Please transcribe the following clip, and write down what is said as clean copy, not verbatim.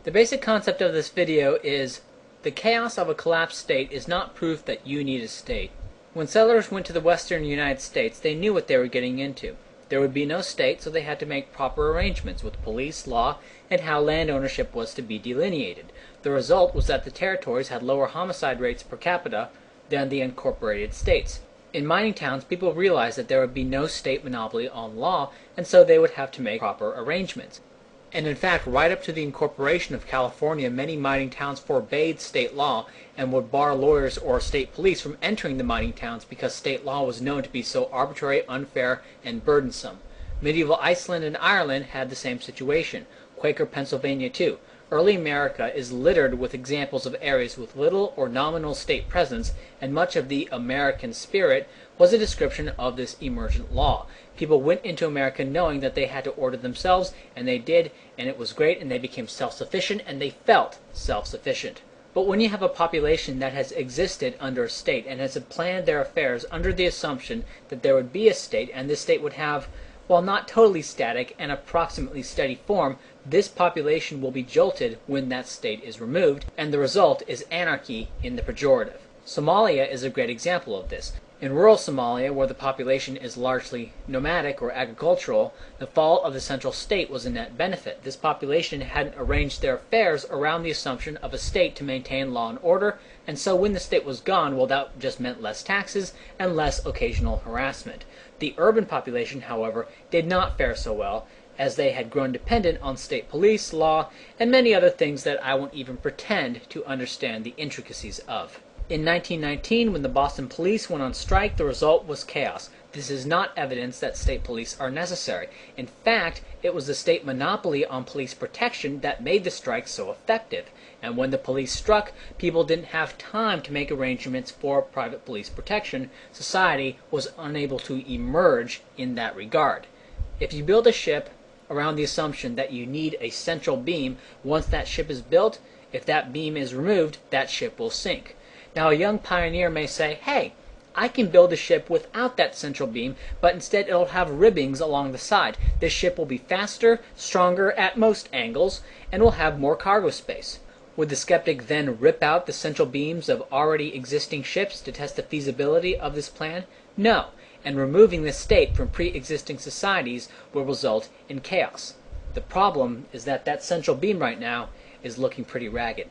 The basic concept of this video is the chaos of a collapsed state is not proof that you need a state. When settlers went to the western United States, they knew what they were getting into. There would be no state, so they had to make proper arrangements with police, law, and how land ownership was to be delineated. The result was that the territories had lower homicide rates per capita than the incorporated states. In mining towns, people realized that there would be no state monopoly on law, and so they would have to make proper arrangements. And in fact, right up to the incorporation of California, many mining towns forbade state law and would bar lawyers or state police from entering the mining towns because state law was known to be so arbitrary, unfair, and burdensome. Medieval Iceland and Ireland had the same situation. Quaker Pennsylvania too. Early America is littered with examples of areas with little or nominal state presence, and much of the American spirit was a description of this emergent law. People went into America knowing that they had to order themselves, and they did, and it was great, and they became self-sufficient, and they felt self-sufficient. But when you have a population that has existed under a state and has planned their affairs under the assumption that there would be a state, and this state would have, while not totally static, an approximately steady form, this population will be jolted when that state is removed, and the result is anarchy in the pejorative. Somalia is a great example of this. In rural Somalia, where the population is largely nomadic or agricultural, the fall of the central state was a net benefit. This population hadn't arranged their affairs around the assumption of a state to maintain law and order, and so when the state was gone, well, that just meant less taxes and less occasional harassment. The urban population, however, did not fare so well, as they had grown dependent on state police, law, and many other things that I won't even pretend to understand the intricacies of. In 1919, when the Boston police went on strike, the result was chaos. This is not evidence that state police are necessary. In fact, it was the state monopoly on police protection that made the strike so effective. And when the police struck, people didn't have time to make arrangements for private police protection. Society was unable to emerge in that regard. If you build a ship around the assumption that you need a central beam, once that ship is built, if that beam is removed, that ship will sink. Now a young pioneer may say, hey, I can build a ship without that central beam, but instead it'll have ribbings along the side. This ship will be faster, stronger at most angles, and will have more cargo space. Would the skeptic then rip out the central beams of already existing ships to test the feasibility of this plan? No, and removing the state from pre-existing societies will result in chaos. The problem is that that central beam right now is looking pretty ragged.